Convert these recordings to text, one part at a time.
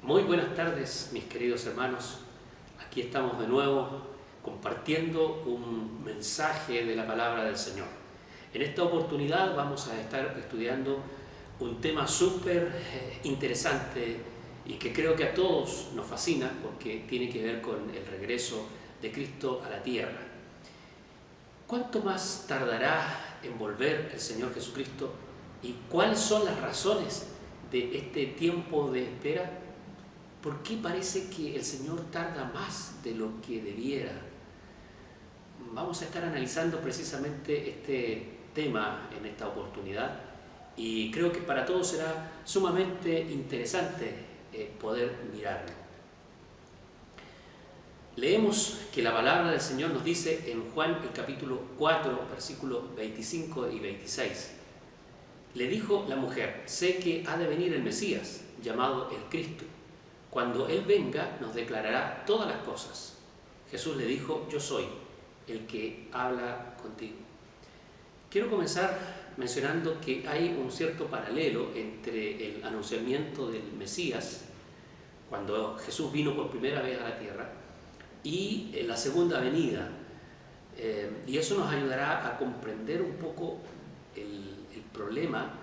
Muy buenas tardes, mis queridos hermanos. Aquí estamos de nuevo compartiendo un mensaje de la palabra del Señor. En esta oportunidad vamos a estar estudiando un tema súper interesante y que creo que a todos nos fascina porque tiene que ver con el regreso de Cristo a la tierra. ¿Cuánto más tardará en volver el Señor Jesucristo y cuáles son las razones de este tiempo de espera? ¿Por qué parece que el Señor tarda más de lo que debiera? Vamos a estar analizando precisamente este tema en esta oportunidad y creo que para todos será sumamente interesante poder mirarlo. Leemos que la palabra del Señor nos dice en Juan el capítulo 4, versículos 25 y 26. Le dijo la mujer: sé que ha de venir el Mesías, llamado el Cristo. Cuando Él venga, nos declarará todas las cosas. Jesús le dijo: yo soy el que habla contigo. Quiero comenzar mencionando que hay un cierto paralelo entre el anunciamiento del Mesías, cuando Jesús vino por primera vez a la tierra, y la segunda venida. Y eso nos ayudará a comprender un poco el problema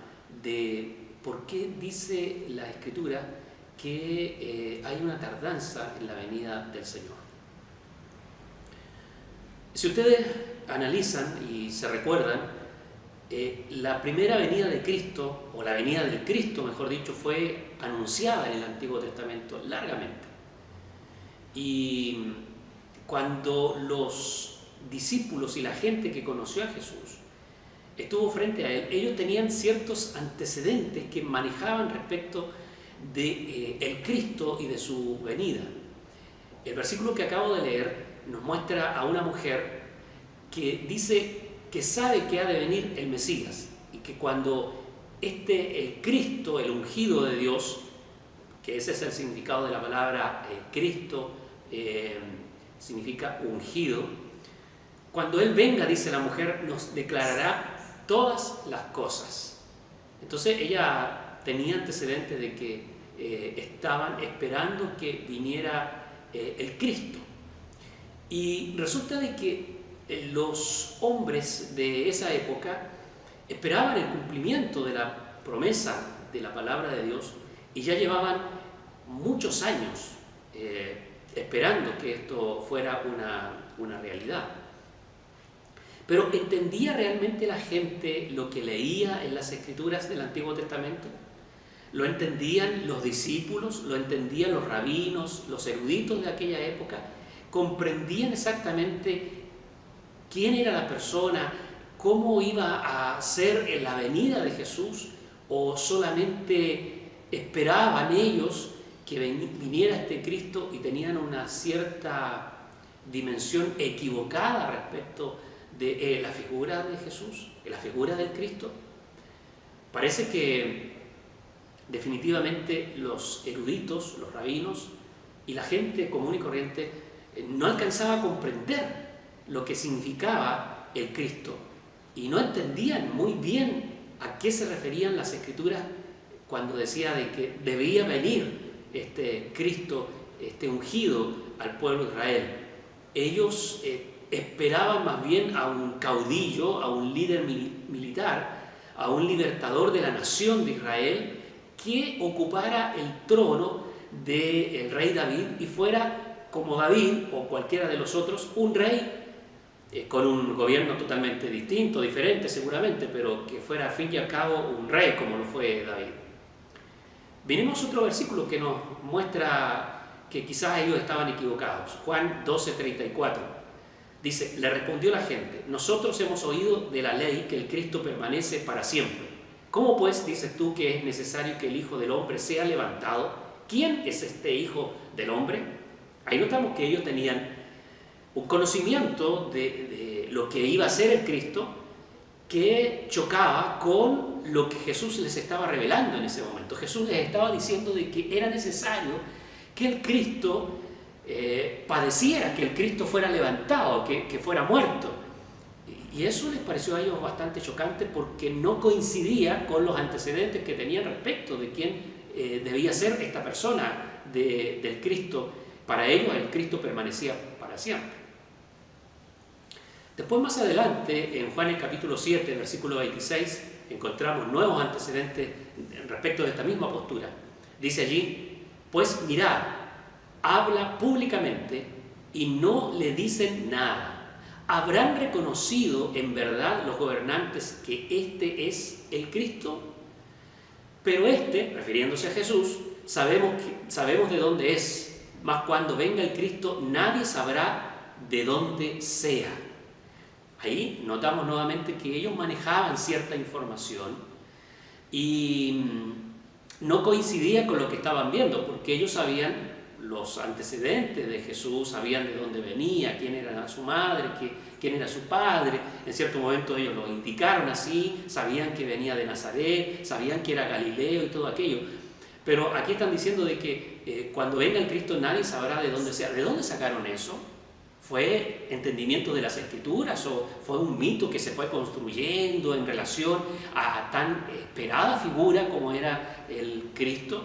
de por qué dice la Escritura que hay una tardanza en la venida del Señor. Si ustedes analizan y se recuerdan, la primera venida de Cristo, o la venida del Cristo, mejor dicho, fue anunciada en el Antiguo Testamento largamente. Y cuando los discípulos y la gente que conoció a Jesús estuvo frente a Él, ellos tenían ciertos antecedentes que manejaban respecto de el Cristo y de su venida. El versículo que acabo de leer nos muestra a una mujer que dice que sabe que ha de venir el Mesías y que cuando el Cristo, el ungido de Dios, que ese es el significado de la palabra Cristo, significa ungido, cuando Él venga, dice la mujer, nos declarará todas las cosas. Entonces ella tenía antecedentes de que estaban esperando que viniera el Cristo. Y resulta de que los hombres de esa época esperaban el cumplimiento de la promesa de la palabra de Dios y ya llevaban muchos años esperando que esto fuera una realidad. Pero ¿entendía realmente la gente lo que leía en las Escrituras del Antiguo Testamento? ¿Lo entendían los discípulos? ¿Lo entendían los rabinos, los eruditos de aquella época? ¿Comprendían exactamente quién era la persona, cómo iba a ser en la venida de Jesús? ¿O solamente esperaban ellos que viniera este Cristo y tenían una cierta dimensión equivocada respecto de la figura de Jesús, de la figura del Cristo? Parece que definitivamente los eruditos, los rabinos y la gente común y corriente no alcanzaba a comprender lo que significaba el Cristo y no entendían muy bien a qué se referían las Escrituras cuando decía de que debía venir este Cristo, este ungido al pueblo de Israel. Ellos esperaban más bien a un caudillo, a un líder militar, a un libertador de la nación de Israel que ocupara el trono del rey David y fuera como David o cualquiera de los otros, un rey con un gobierno totalmente distinto, diferente seguramente, pero que fuera al fin y al cabo un rey como lo fue David. Venimos a otro versículo que nos muestra que quizás ellos estaban equivocados. Juan 12:34 dice: le respondió la gente: nosotros hemos oído de la ley que el Cristo permanece para siempre. ¿Cómo pues dices tú que es necesario que el Hijo del Hombre sea levantado? ¿Quién es este Hijo del Hombre? Ahí notamos que ellos tenían un conocimiento de lo que iba a ser el Cristo que chocaba con lo que Jesús les estaba revelando en ese momento. Jesús les estaba diciendo de que era necesario que el Cristo padeciera, que el Cristo fuera levantado, que fuera muerto. Y eso les pareció a ellos bastante chocante porque no coincidía con los antecedentes que tenían respecto de quién debía ser esta persona del Cristo. Para ellos el Cristo permanecía para siempre. Después, más adelante, en Juan el capítulo 7, versículo 26, encontramos nuevos antecedentes respecto de esta misma postura. Dice allí: pues mirad, habla públicamente y no le dicen nada. ¿Habrán reconocido en verdad los gobernantes que este es el Cristo? Pero refiriéndose a Jesús, sabemos de dónde es, mas cuando venga el Cristo nadie sabrá de dónde sea. Ahí notamos nuevamente que ellos manejaban cierta información y no coincidía con lo que estaban viendo, porque ellos sabían los antecedentes de Jesús, sabían de dónde venía, quién era su madre, quién era su padre. En cierto momento ellos lo indicaron así, sabían que venía de Nazaret, sabían que era Galileo y todo aquello. Pero aquí están diciendo de que cuando venga el Cristo nadie sabrá de dónde sea. ¿De dónde sacaron eso? ¿Fue entendimiento de las Escrituras o fue un mito que se fue construyendo en relación a tan esperada figura como era el Cristo?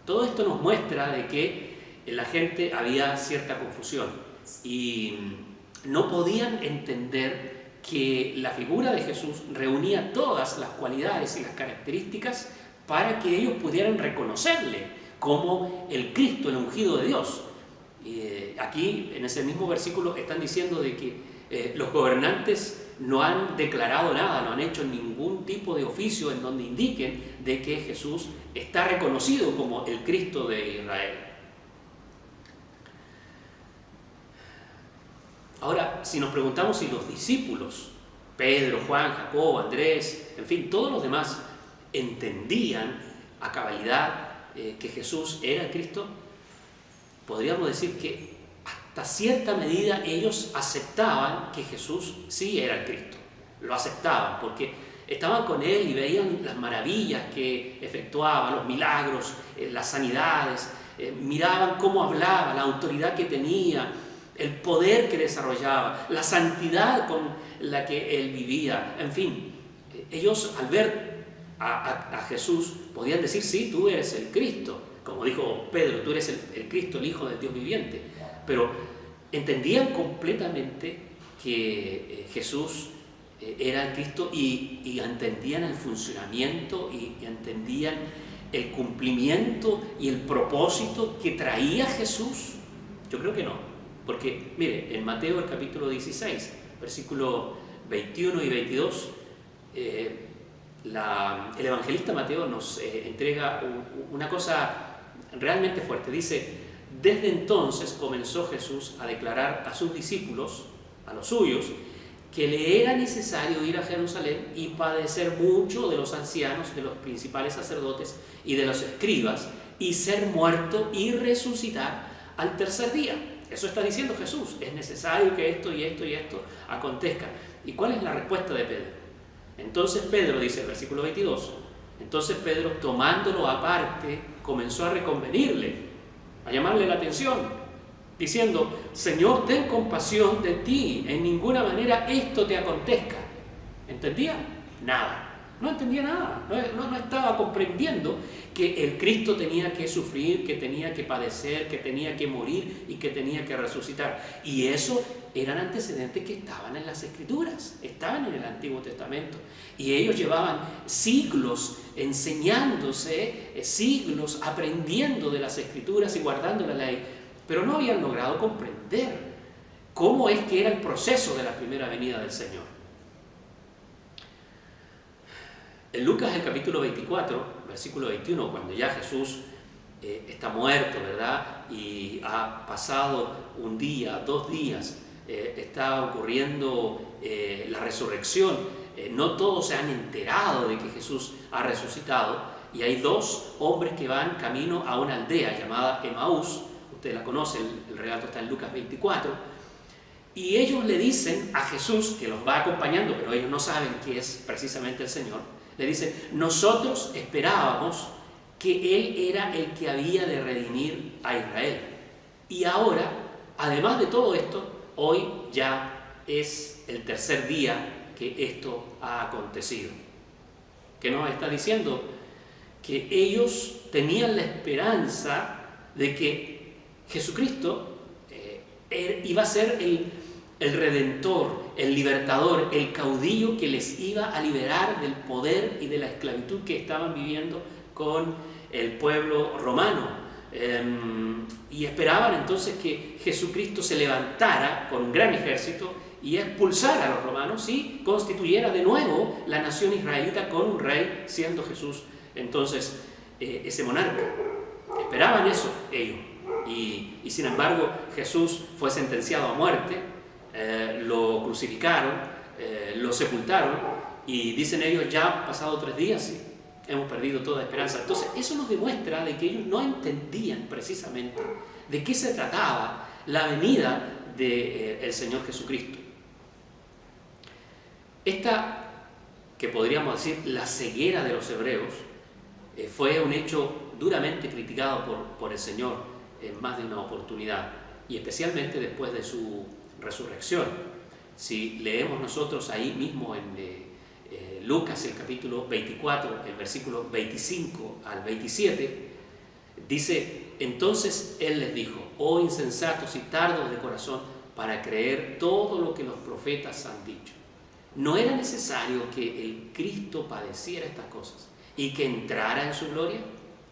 Todo esto nos muestra de que en la gente había cierta confusión y no podían entender que la figura de Jesús reunía todas las cualidades y las características para que ellos pudieran reconocerle como el Cristo, el ungido de Dios. Aquí, en ese mismo versículo, están diciendo de que los gobernantes no han declarado nada, no han hecho ningún tipo de oficio en donde indiquen de que Jesús está reconocido como el Cristo de Israel. Ahora, si nos preguntamos si los discípulos, Pedro, Juan, Jacobo, Andrés, en fin, todos los demás, entendían a cabalidad que Jesús era el Cristo, podríamos decir que hasta cierta medida ellos aceptaban que Jesús sí era el Cristo. Lo aceptaban porque estaban con Él y veían las maravillas que efectuaba, los milagros, las sanidades, miraban cómo hablaba, la autoridad que tenía, el poder que desarrollaba, la santidad con la que Él vivía. En fin, ellos al ver a Jesús podían decir: sí, tú eres el Cristo. Como dijo Pedro, tú eres el Cristo, el Hijo del Dios viviente. Pero entendían completamente que Jesús era el Cristo y entendían el funcionamiento y entendían el cumplimiento y el propósito que traía Jesús. Yo creo que no. Porque, mire, en Mateo el capítulo 16, versículo 21 y 22, el evangelista Mateo nos entrega una cosa realmente fuerte. Dice: desde entonces comenzó Jesús a declarar a sus discípulos, a los suyos, que le era necesario ir a Jerusalén y padecer mucho de los ancianos, de los principales sacerdotes y de los escribas, y ser muerto y resucitar al tercer día. Eso está diciendo Jesús: es necesario que esto y esto y esto acontezca. ¿Y cuál es la respuesta de Pedro? Entonces Pedro, dice el versículo 22, entonces Pedro, tomándolo aparte, comenzó a reconvenirle, a llamarle la atención, diciendo: Señor, ten compasión de ti, en ninguna manera esto te acontezca. ¿Entendía? Nada. No entendía nada, no estaba comprendiendo que el Cristo tenía que sufrir, que tenía que padecer, que tenía que morir y que tenía que resucitar. Y eso eran antecedentes que estaban en las Escrituras, estaban en el Antiguo Testamento. Y ellos llevaban siglos enseñándose, siglos aprendiendo de las Escrituras y guardando la ley, pero no habían logrado comprender cómo es que era el proceso de la primera venida del Señor. En Lucas, el capítulo 24, versículo 21, cuando ya Jesús está muerto, ¿verdad? Y ha pasado un día, 2 días, está ocurriendo la resurrección. No todos se han enterado de que Jesús ha resucitado, y hay 2 hombres que van camino a una aldea llamada Emaús. Usted la conoce, el relato está en Lucas 24. Y ellos le dicen a Jesús, que los va acompañando, pero ellos no saben que es precisamente el Señor, le dicen: nosotros esperábamos que Él era el que había de redimir a Israel. Y ahora, además de todo esto, hoy ya es el tercer día que esto ha acontecido. ¿Qué nos está diciendo? que ellos tenían la esperanza de que Jesucristo iba a ser el redentor, el libertador, el caudillo que les iba a liberar del poder y de la esclavitud que estaban viviendo con el pueblo romano. Y esperaban entonces que Jesucristo se levantara con un gran ejército y expulsara a los romanos y constituyera de nuevo la nación israelita con un rey, siendo Jesús entonces ese monarca. Esperaban eso ellos. Y sin embargo Jesús fue sentenciado a muerte, lo crucificaron, lo sepultaron, y dicen ellos, ya han pasado 3 días y hemos perdido toda esperanza. Entonces eso nos demuestra de que ellos no entendían precisamente de qué se trataba la venida del Señor Jesucristo. Esta, que podríamos decir la ceguera de los hebreos, fue un hecho duramente criticado por el Señor en más de una oportunidad, y especialmente después de su resurrección. Si leemos nosotros ahí mismo en Lucas, el capítulo 24, el versículo 25 al 27, dice: entonces Él les dijo, oh insensatos y tardos de corazón para creer todo lo que los profetas han dicho. ¿No era necesario que el Cristo padeciera estas cosas y que entrara en su gloria?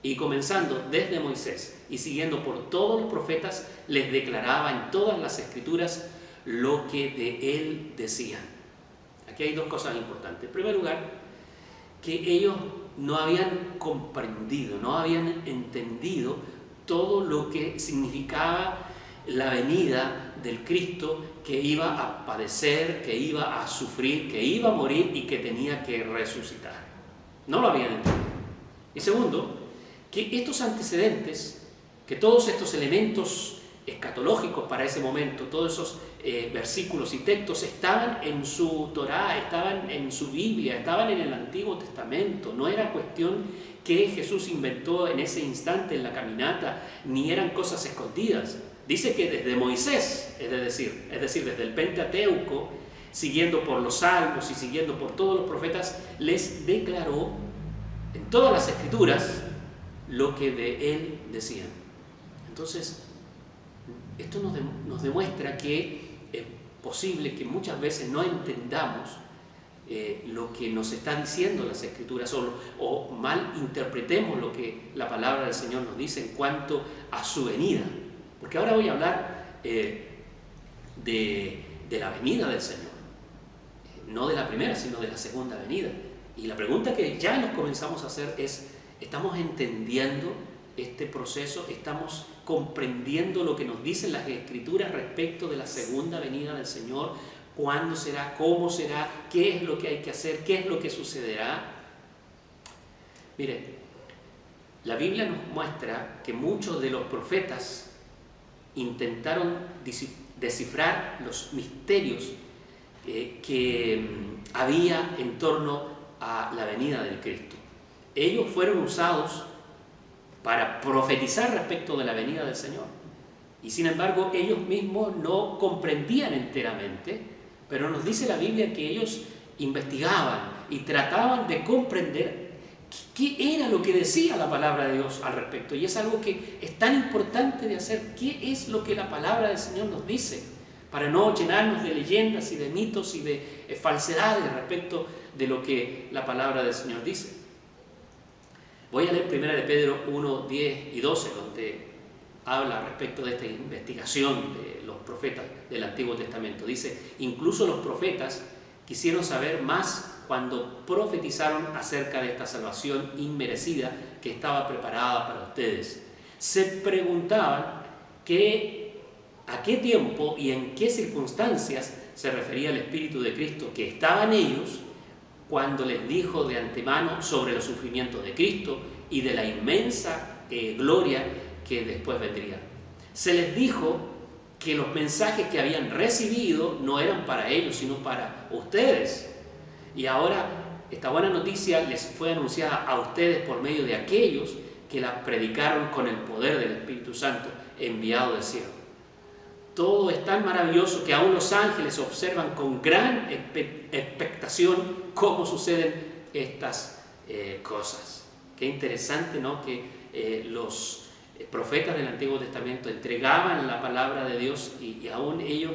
Y comenzando desde Moisés y siguiendo por todos los profetas, les declaraba en todas las escrituras lo que de él decían. Aquí hay 2 cosas importantes. En primer lugar, que ellos no habían comprendido, no habían entendido todo lo que significaba la venida del Cristo, que iba a padecer, que iba a sufrir, que iba a morir y que tenía que resucitar. No lo habían entendido. Y segundo, que estos antecedentes, que todos estos elementos escatológicos para ese momento, todos esos versículos y textos estaban en su Torá, estaban en su Biblia, estaban en el Antiguo Testamento. No era cuestión que Jesús inventó en ese instante en la caminata, ni eran cosas escondidas. Dice que desde Moisés, es decir, desde el Pentateuco, siguiendo por los Salmos y siguiendo por todos los profetas, les declaró en todas las escrituras lo que de él decían. Entonces, esto nos demuestra que es posible que muchas veces no entendamos lo que nos está diciendo las escrituras, o mal interpretemos lo que la palabra del Señor nos dice en cuanto a su venida. Porque ahora voy a hablar de la venida del Señor, no de la primera, sino de la segunda venida. Y la pregunta que ya nos comenzamos a hacer es: ¿estamos entendiendo este proceso? ¿Estamos comprendiendo lo que nos dicen las Escrituras respecto de la segunda venida del Señor? ¿Cuándo será? ¿Cómo será? ¿Qué es lo que hay que hacer? ¿Qué es lo que sucederá? Mire, la Biblia nos muestra que muchos de los profetas intentaron descifrar los misterios que había en torno a la venida del Cristo. Ellos fueron usados para profetizar respecto de la venida del Señor, y sin embargo ellos mismos no comprendían enteramente, pero nos dice la Biblia que ellos investigaban y trataban de comprender qué era lo que decía la palabra de Dios al respecto. Y es algo que es tan importante de hacer. ¿Qué es lo que la palabra del Señor nos dice? Para no llenarnos de leyendas y de mitos y de falsedades respecto de lo que la palabra del Señor dice. Voy a leer 1 de Pedro 1, 10 y 12, donde habla respecto de esta investigación de los profetas del Antiguo Testamento. Dice: incluso los profetas quisieron saber más cuando profetizaron acerca de esta salvación inmerecida que estaba preparada para ustedes. Se preguntaban a qué tiempo y en qué circunstancias se refería el Espíritu de Cristo que estaba en ellos cuando les dijo de antemano sobre los sufrimientos de Cristo y de la inmensa gloria que después vendría. Se les dijo que los mensajes que habían recibido no eran para ellos, sino para ustedes. Y ahora esta buena noticia les fue anunciada a ustedes por medio de aquellos que la predicaron con el poder del Espíritu Santo enviado del cielo. Todo es tan maravilloso que aún los ángeles observan con gran expectación cómo suceden estas cosas. Qué interesante, ¿no? Que los profetas del Antiguo Testamento entregaban la palabra de Dios y aún ellos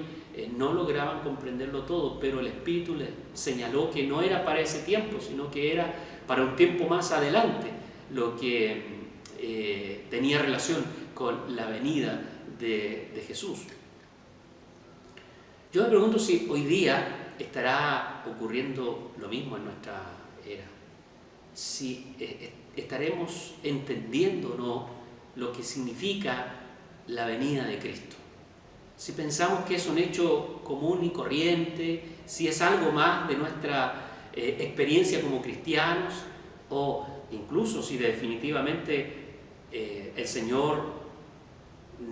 no lograban comprenderlo todo, pero el Espíritu les señaló que no era para ese tiempo, sino que era para un tiempo más adelante, lo que tenía relación con la venida de Jesús. Yo me pregunto si hoy día estará ocurriendo lo mismo en nuestra era, si estaremos entendiendo o no lo que significa la venida de Cristo. Si pensamos que es un hecho común y corriente, si es algo más de nuestra experiencia como cristianos, o incluso si definitivamente el Señor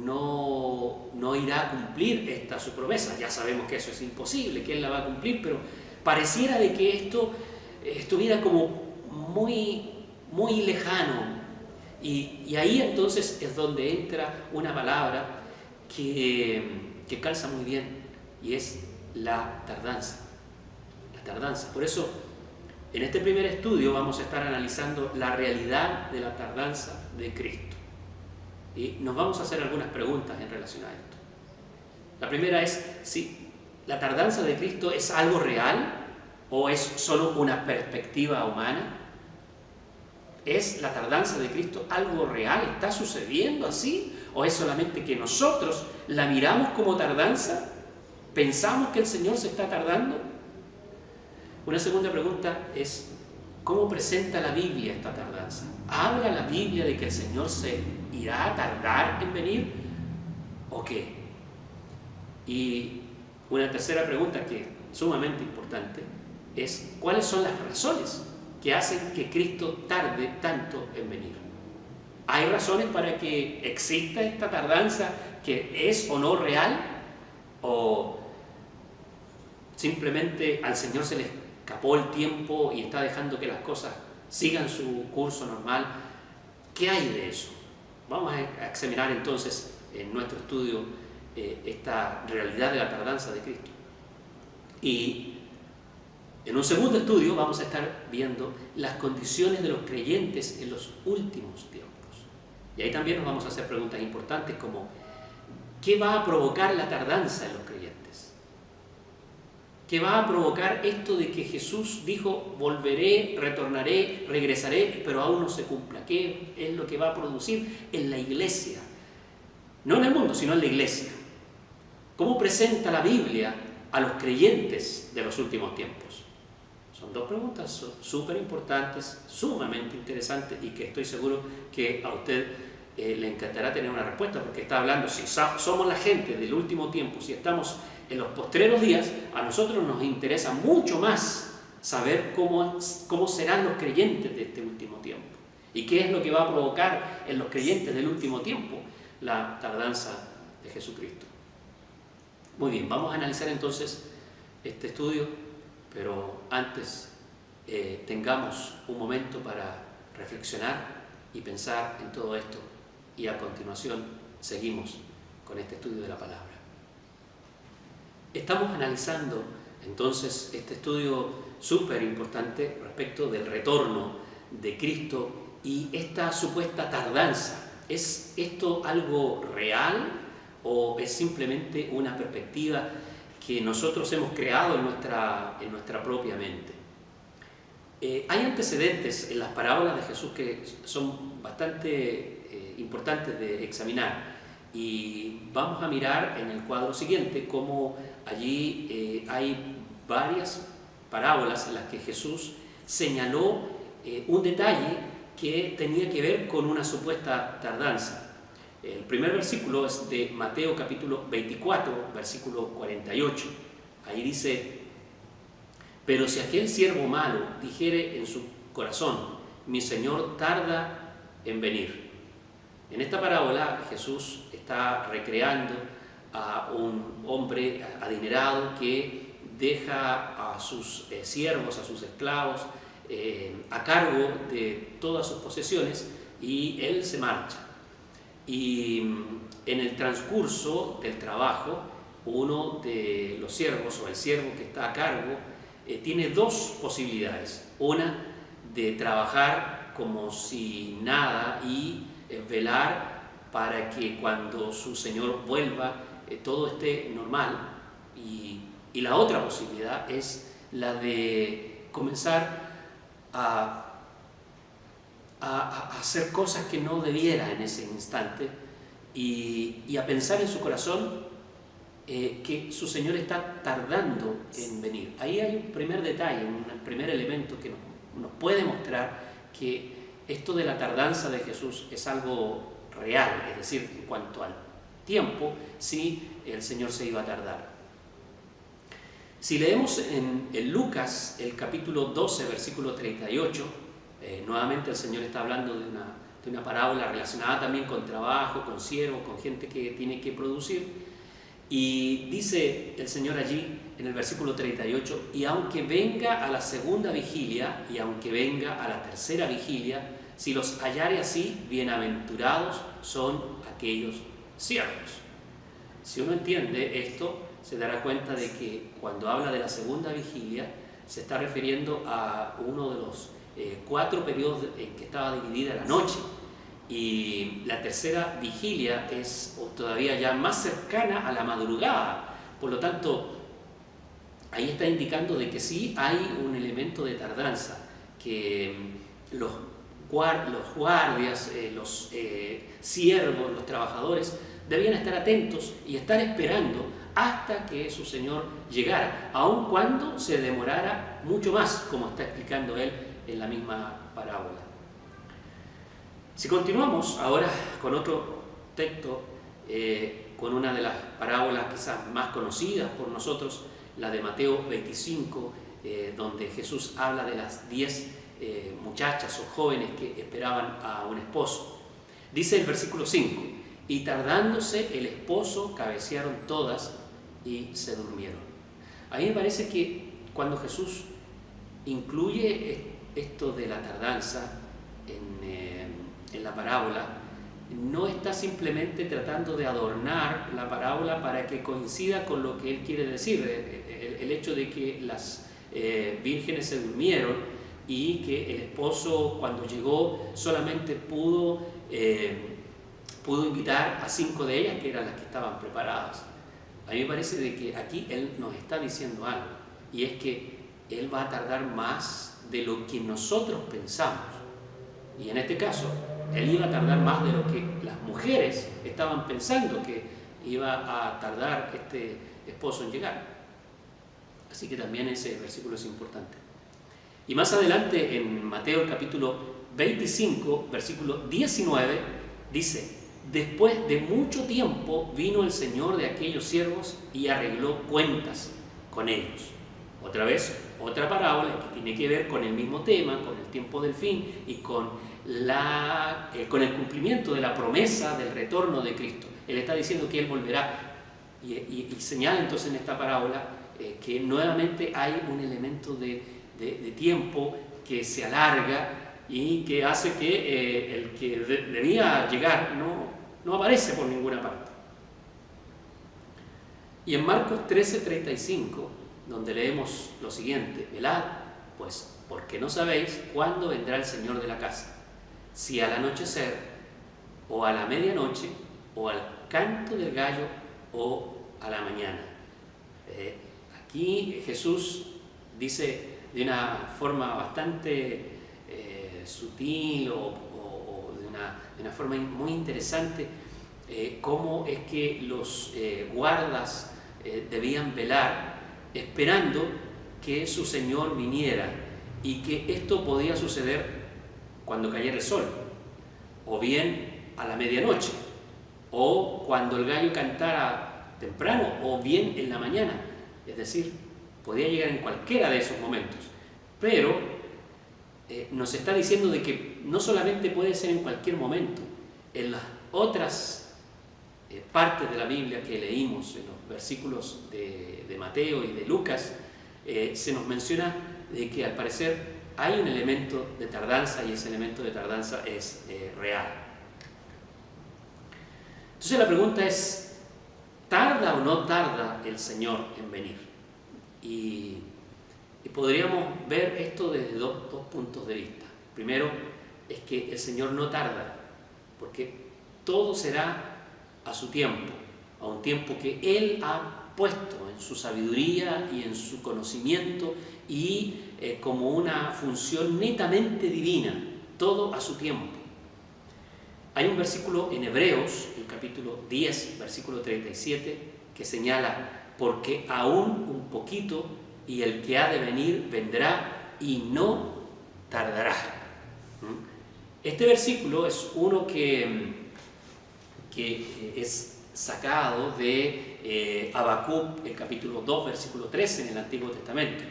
no irá a cumplir esta su promesa. Ya sabemos que eso es imposible, que Él la va a cumplir, pero pareciera de que esto estuviera como muy, muy lejano. Y ahí entonces es donde entra una palabra que calza muy bien, y es la tardanza. La tardanza. Por eso, en este primer estudio vamos a estar analizando la realidad de la tardanza de Cristo. Y nos vamos a hacer algunas preguntas en relación a esto. La primera es si la tardanza de Cristo es algo real o es solo una perspectiva humana. ¿Es la tardanza de Cristo algo real? ¿Está sucediendo así? ¿O es solamente que nosotros la miramos como tardanza? ¿Pensamos que el Señor se está tardando? Una segunda pregunta es, ¿cómo presenta la Biblia esta tardanza? ¿Habla la Biblia de que el Señor se irá a tardar en venir? ¿O qué? Y una tercera pregunta que es sumamente importante es, ¿cuáles son las razones que hacen que Cristo tarde tanto en venir? ¿Hay razones para que exista esta tardanza que es o no real? ¿O simplemente al Señor se le escapó el tiempo y está dejando que las cosas sigan su curso normal? ¿Qué hay de eso? Vamos a examinar entonces en nuestro estudio esta realidad de la tardanza de Cristo. Y en un segundo estudio vamos a estar viendo las condiciones de los creyentes en los últimos tiempos. Y ahí también nos vamos a hacer preguntas importantes como ¿qué va a provocar la tardanza en los creyentes? ¿Qué va a provocar esto de que Jesús dijo volveré, retornaré, regresaré, pero aún no se cumpla? ¿Qué es lo que va a producir en la iglesia? No en el mundo, sino en la iglesia. ¿Cómo presenta la Biblia a los creyentes de los últimos tiempos? Son dos preguntas súper importantes, sumamente interesantes y que estoy seguro que a usted le encantará tener una respuesta, porque está hablando, si somos la gente del último tiempo, si estamos en los postreros días, a nosotros nos interesa mucho más saber cómo serán los creyentes de este último tiempo y qué es lo que va a provocar en los creyentes del último tiempo la tardanza de Jesucristo. Muy bien, vamos a analizar entonces este estudio, pero antes tengamos un momento para reflexionar y pensar en todo esto, y a continuación seguimos con este estudio de la palabra. Estamos analizando entonces este estudio súper importante respecto del retorno de Cristo y esta supuesta tardanza. ¿Es esto algo real o es simplemente una perspectiva que nosotros hemos creado en nuestra propia mente? Hay antecedentes en las parábolas de Jesús que son bastante importantes de examinar, y vamos a mirar en el cuadro siguiente cómo allí hay varias parábolas en las que Jesús señaló un detalle que tenía que ver con una supuesta tardanza. El primer versículo es de Mateo capítulo 24, versículo 48. Ahí dice: pero si aquel siervo malo dijere en su corazón, mi Señor tarda en venir. En esta parábola Jesús está recreando a un hombre adinerado que deja a sus siervos, a sus esclavos, a cargo de todas sus posesiones, y él se marcha. Y en el transcurso del trabajo, uno de los siervos o el siervo que está a cargo tiene dos posibilidades: una de trabajar como si nada y velar para que cuando su Señor vuelva todo esté normal. Y la otra posibilidad es la de comenzar a hacer cosas que no debiera en ese instante y a pensar en su corazón que su Señor está tardando en venir. Ahí hay un primer detalle, un primer elemento que nos puede mostrar que esto de la tardanza de Jesús es algo real, es decir, en cuanto al tiempo, sí, el Señor se iba a tardar. Si leemos en Lucas el capítulo 12, versículo 38, nuevamente el Señor está hablando de una parábola relacionada también con trabajo, con siervos, con gente que tiene que producir. Y dice el Señor allí en el versículo 38, y aunque venga a la segunda vigilia y aunque venga a la tercera vigilia, si los hallare así, bienaventurados son aquellos siervos. Si uno entiende esto, se dará cuenta de que cuando habla de la segunda vigilia, se está refiriendo a uno de los 4 periodos en que estaba dividida la noche. Y la tercera vigilia es todavía ya más cercana a la madrugada. Por lo tanto, ahí está indicando de que sí hay un elemento de tardanza, que los guardias, los siervos, los trabajadores debían estar atentos y estar esperando hasta que su Señor llegara, aun cuando se demorara mucho más, como está explicando él en la misma parábola. Si continuamos ahora con otro texto, con una de las parábolas quizás más conocidas por nosotros, la de Mateo 25, donde Jesús habla de las 10 muchachas o jóvenes que esperaban a un esposo. Dice el versículo 5, y tardándose el esposo cabecearon todas y se durmieron. A mí me parece que cuando Jesús incluye esto de la tardanza en la parábola, no está simplemente tratando de adornar la parábola para que coincida con lo que él quiere decir, el hecho de que las vírgenes se durmieron y que el esposo cuando llegó solamente pudo invitar a 5 de ellas, que eran las que estaban preparadas. A mí me parece de que aquí él nos está diciendo algo, y es que él va a tardar más de lo que nosotros pensamos. Y en este caso, él iba a tardar más de lo que las mujeres estaban pensando que iba a tardar este esposo en llegar. Así que también ese versículo es importante. Y más adelante en Mateo el capítulo 25, versículo 19, dice, después de mucho tiempo vino el Señor de aquellos siervos y arregló cuentas con ellos. Otra vez, otra parábola que tiene que ver con el mismo tema, con el tiempo del fin y con el cumplimiento de la promesa del retorno de Cristo. Él está diciendo que Él volverá y señala entonces en esta parábola que nuevamente hay un elemento de tiempo que se alarga y que hace que el que debía llegar no aparece por ninguna parte. Y en Marcos 13:35, donde leemos lo siguiente, velad, pues, porque no sabéis cuándo vendrá el Señor de la casa, si al anochecer, o a la medianoche, o al canto del gallo, o a la mañana. Aquí Jesús dice de una forma bastante sutil o de una forma muy interesante cómo es que los guardas debían velar esperando que su Señor viniera, y que esto podía suceder cuando cayera el sol, o bien a la medianoche, o cuando el gallo cantara temprano, o bien en la mañana. Es decir, podía llegar en cualquiera de esos momentos. Pero nos está diciendo de que no solamente puede ser en cualquier momento. En las otras partes de la Biblia que leímos, en los versículos de Mateo y de Lucas, se nos menciona de que al parecer hay un elemento de tardanza, y ese elemento de tardanza es real. Entonces la pregunta es, ¿tarda o no tarda el Señor en venir? Y podríamos ver esto desde dos puntos de vista. Primero, es que el Señor no tarda, porque todo será a su tiempo, a un tiempo que Él ha puesto en su sabiduría y en su conocimiento y como una función netamente divina, todo a su tiempo. Hay un versículo en Hebreos, el capítulo 10, versículo 37, que señala: porque aún un poquito y el que ha de venir vendrá y no tardará. Este versículo es uno que es sacado de Habacuc, el capítulo 2, versículo 13 en el Antiguo Testamento.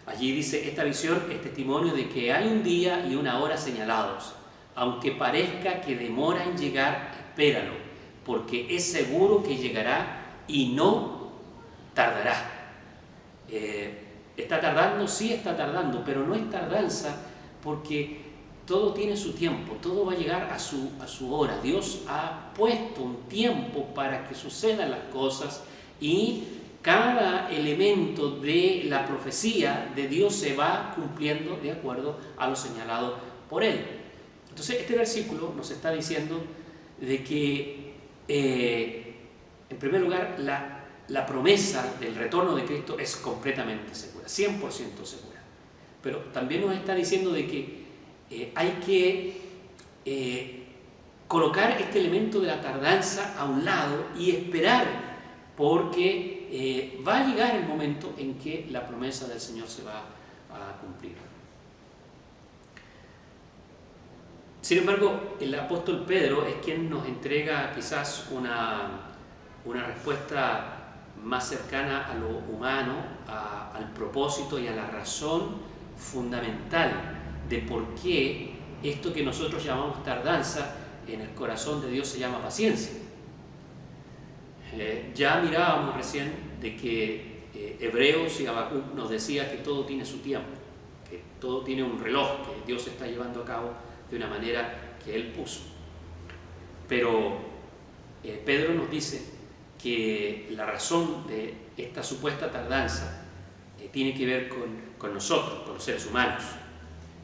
Allí dice: esta visión es testimonio de que hay un día y una hora señalados. Aunque parezca que demora en llegar, espéralo, porque es seguro que llegará y no tardará. ¿Está tardando? Sí está tardando, pero no es tardanza, porque todo tiene su tiempo, todo va a llegar a su hora. Dios ha puesto un tiempo para que sucedan las cosas y cada elemento de la profecía de Dios se va cumpliendo de acuerdo a lo señalado por Él. Entonces, este versículo nos está diciendo de que, en primer lugar, la promesa del retorno de Cristo es completamente segura, 100% segura. Pero también nos está diciendo de que hay que colocar este elemento de la tardanza a un lado y esperar, porque va a llegar el momento en que la promesa del Señor se va a cumplir. Sin embargo, el apóstol Pedro es quien nos entrega quizás una respuesta más cercana a lo humano, al propósito y a la razón fundamental de por qué esto que nosotros llamamos tardanza en el corazón de Dios se llama paciencia. Ya mirábamos recién de que Hebreos y Habacuc nos decía que todo tiene su tiempo, que todo tiene un reloj que Dios está llevando a cabo de una manera que Él puso. Pero Pedro nos dice que la razón de esta supuesta tardanza tiene que ver con nosotros, con los seres humanos.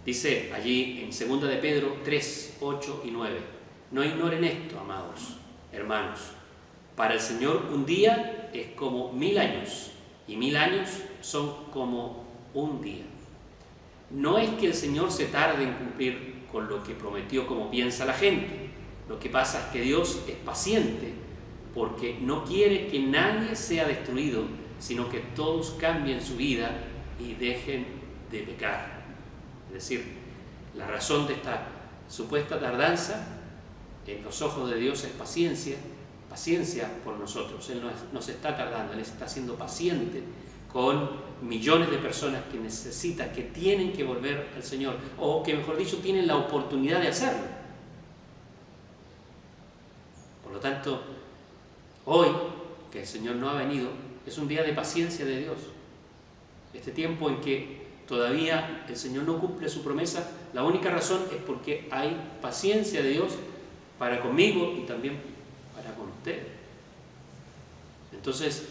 Dice allí en 2 de Pedro 3, 8 y 9: no ignoren esto, amados hermanos, para el Señor un día es como 1000 años y 1000 años son como un día. No es que el Señor se tarde en cumplir con lo que prometió como piensa la gente. Lo que pasa es que Dios es paciente porque no quiere que nadie sea destruido, sino que todos cambien su vida y dejen de pecar. Es decir, la razón de esta supuesta tardanza en los ojos de Dios es paciencia por nosotros. Él nos está tardando, Él está siendo paciente con millones de personas que necesitan, que tienen que volver al Señor, o que mejor dicho, tienen la oportunidad de hacerlo. Por lo tanto, hoy, que el Señor no ha venido, es un día de paciencia de Dios. Este tiempo en que todavía el Señor no cumple su promesa, la única razón es porque hay paciencia de Dios para conmigo y también para con usted. Entonces,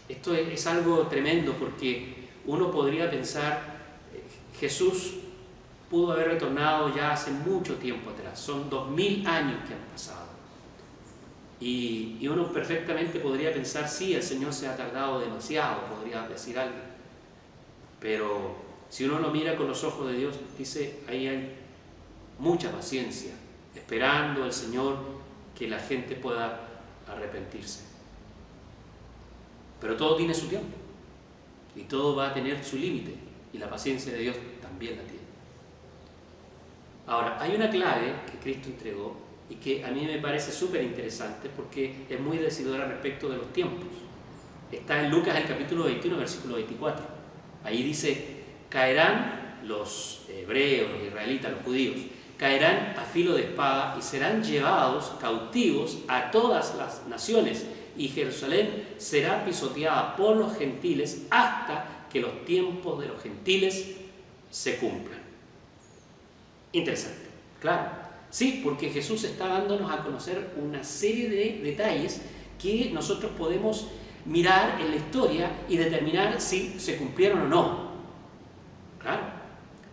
esto es algo tremendo, porque uno podría pensar, Jesús pudo haber retornado ya hace mucho tiempo atrás, son 2000 años que han pasado. Y uno perfectamente podría pensar, sí, el Señor se ha tardado demasiado, podría decir alguien. Pero si uno lo mira con los ojos de Dios, dice, ahí hay mucha paciencia, esperando al Señor que la gente pueda arrepentirse. Pero todo tiene su tiempo y todo va a tener su límite, y la paciencia de Dios también la tiene. Ahora, hay una clave que Cristo entregó y que a mí me parece súper interesante porque es muy decidora respecto de los tiempos. Está en Lucas el capítulo 21, versículo 24. Ahí dice: caerán los hebreos, los israelitas, los judíos, caerán a filo de espada y serán llevados cautivos a todas las naciones, y Jerusalén será pisoteada por los gentiles hasta que los tiempos de los gentiles se cumplan. Interesante, claro. Sí, porque Jesús está dándonos a conocer una serie de detalles que nosotros podemos mirar en la historia y determinar si se cumplieron o no. Claro.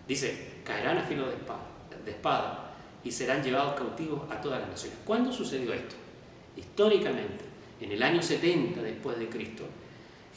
Dice, caerán a filo de espada y serán llevados cautivos a todas las naciones. ¿Cuándo sucedió esto? Históricamente, en el año 70 después de Cristo,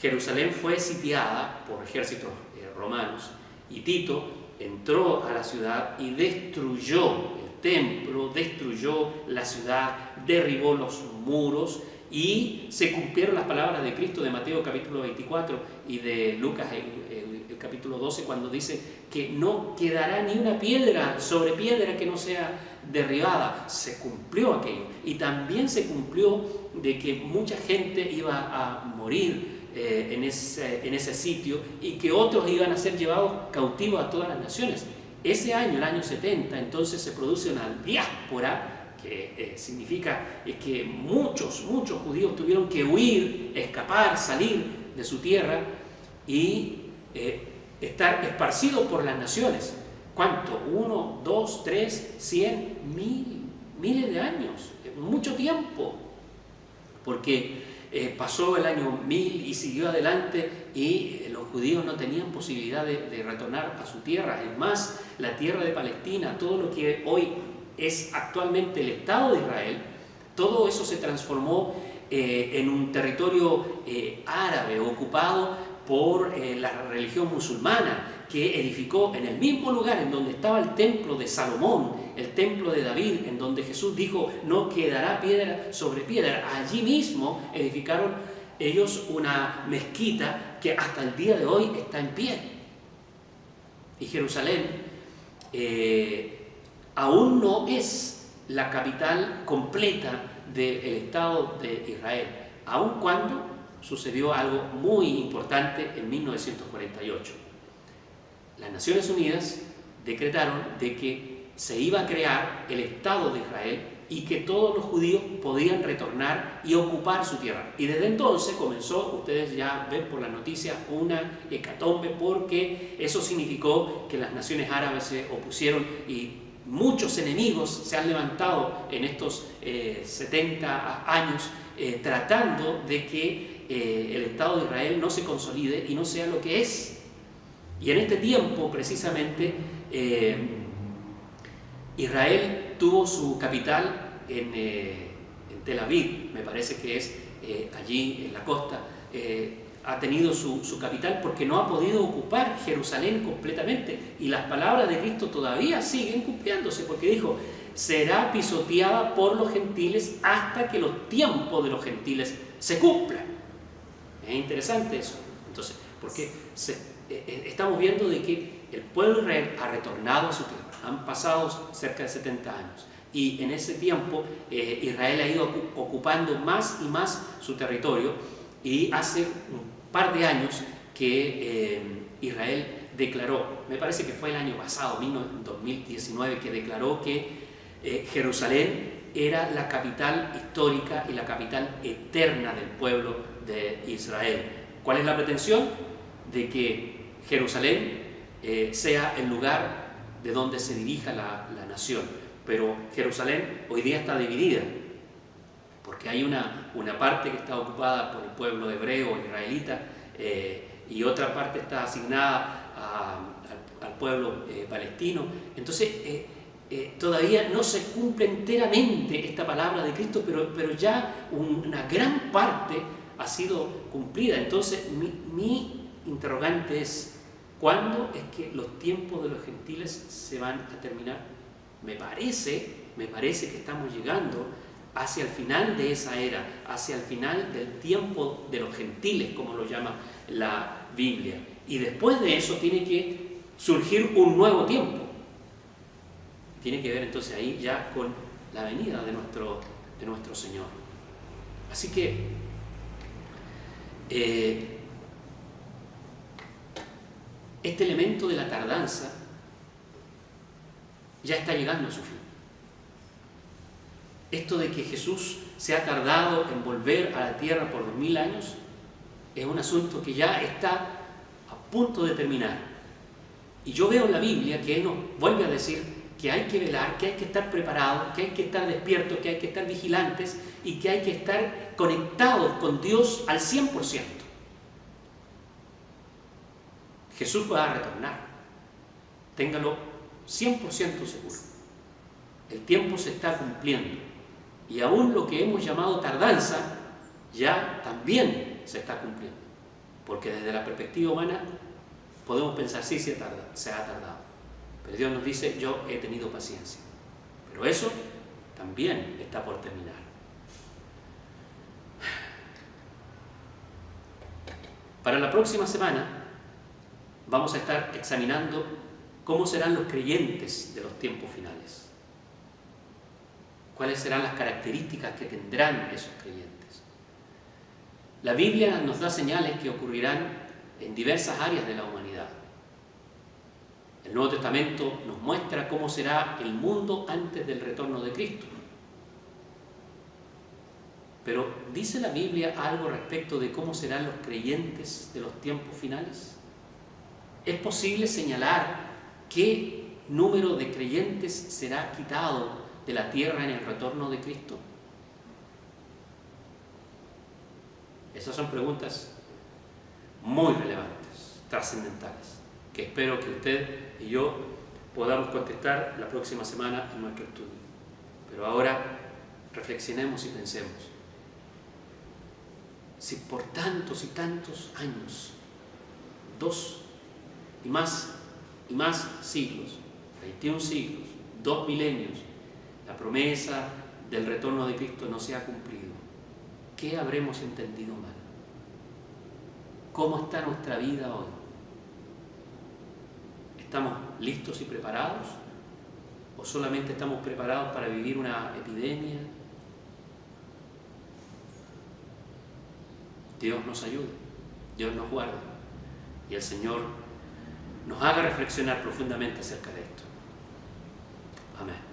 Jerusalén fue sitiada por ejércitos romanos y Tito entró a la ciudad y destruyó el templo, destruyó la ciudad, derribó los muros y se cumplieron las palabras de Cristo de Mateo capítulo 24 y de Lucas el capítulo 12 cuando dice que no quedará ni una piedra sobre piedra que no sea derribada. Se cumplió aquello y también se cumplió de que mucha gente iba a morir en ese sitio y que otros iban a ser llevados cautivos a todas las naciones. Ese año, el año 70, entonces se produce una diáspora que significa que muchos judíos tuvieron que huir, escapar, salir de su tierra y estar esparcidos por las naciones. ¿Cuánto? 1, 2, 3, 100, miles de años, mucho tiempo, porque pasó el año 1000 y siguió adelante y los judíos no tenían posibilidad de retornar a su tierra. Es más, la tierra de Palestina, todo lo que hoy es actualmente el Estado de Israel, todo eso se transformó en un territorio árabe ocupado por la religión musulmana, que edificó en el mismo lugar en donde estaba el templo de Salomón, el templo de David, en donde Jesús dijo no quedará piedra sobre piedra. Allí mismo edificaron ellos una mezquita que hasta el día de hoy está en pie. Y Jerusalén aún no es la capital completa del Estado de Israel, aun cuando sucedió algo muy importante en 1948. Las Naciones Unidas decretaron de que se iba a crear el Estado de Israel y que todos los judíos podían retornar y ocupar su tierra. Y desde entonces comenzó, ustedes ya ven por las noticias, una hecatombe, porque eso significó que las naciones árabes se opusieron y muchos enemigos se han levantado en estos 70 años tratando de que el Estado de Israel no se consolide y no sea lo que es. Y en este tiempo, precisamente, Israel tuvo su capital en Tel Aviv, me parece que es allí en la costa, ha tenido su capital porque no ha podido ocupar Jerusalén completamente. Y las palabras de Cristo todavía siguen cumpliéndose, porque dijo, será pisoteada por los gentiles hasta que los tiempos de los gentiles se cumplan. Es interesante eso. Entonces, porque estamos viendo de que el pueblo de Israel ha retornado a su tierra. Han pasado cerca de 70 años. Y en ese tiempo Israel ha ido ocupando más y más su territorio. Y hace un par de años que Israel declaró, me parece que fue el año pasado, 2019, que declaró que Jerusalén era la capital histórica y la capital eterna del pueblo de Israel. ¿Cuál es la pretensión? De que Jerusalén sea el lugar de donde se dirija la nación. Pero Jerusalén hoy día está dividida, porque hay una parte que está ocupada por el pueblo hebreo, israelita, y otra parte está asignada al pueblo palestino. Entonces, todavía no se cumple enteramente esta palabra de Cristo, pero ya una gran parte ha sido cumplida. Entonces, mi interrogante es, ¿cuándo es que los tiempos de los gentiles se van a terminar? Me parece que estamos llegando hacia el final de esa era, hacia el final del tiempo de los gentiles, como lo llama la Biblia. Y después de eso tiene que surgir un nuevo tiempo. Tiene que ver entonces ahí ya con la venida de nuestro Señor. Así que este elemento de la tardanza ya está llegando a su fin. Esto de que Jesús se ha tardado en volver a la tierra por 2000 años es un asunto que ya está a punto de terminar. Y yo veo en la Biblia que Él nos vuelve a decir que hay que velar, que hay que estar preparados, que hay que estar despiertos, que hay que estar vigilantes y que hay que estar conectados con Dios al 100%. Jesús va a retornar. Téngalo 100% seguro. El tiempo se está cumpliendo y aún lo que hemos llamado tardanza ya también se está cumpliendo, porque desde la perspectiva humana podemos pensar, sí, se ha tardado, pero Dios nos dice, yo he tenido paciencia, pero eso también está por terminar. Para la próxima semana vamos a estar examinando cómo serán los creyentes de los tiempos finales. ¿Cuáles serán las características que tendrán esos creyentes? La Biblia nos da señales que ocurrirán en diversas áreas de la humanidad. El Nuevo Testamento nos muestra cómo será el mundo antes del retorno de Cristo. Pero, ¿dice la Biblia algo respecto de cómo serán los creyentes de los tiempos finales? ¿Es posible señalar qué número de creyentes será quitado de la tierra en el retorno de Cristo? Esas son preguntas muy relevantes, trascendentales, que espero que usted y yo podamos contestar la próxima semana en nuestro estudio. Pero ahora reflexionemos y pensemos. Si por tantos y tantos años, 2 y más siglos, 21 siglos, 2 milenios, la promesa del retorno de Cristo no se ha cumplido, ¿qué habremos entendido mal? ¿Cómo está nuestra vida hoy? ¿Estamos listos y preparados? ¿O solamente estamos preparados para vivir una epidemia? Dios nos ayude, Dios nos guarde y el Señor nos haga reflexionar profundamente acerca de esto. Amén.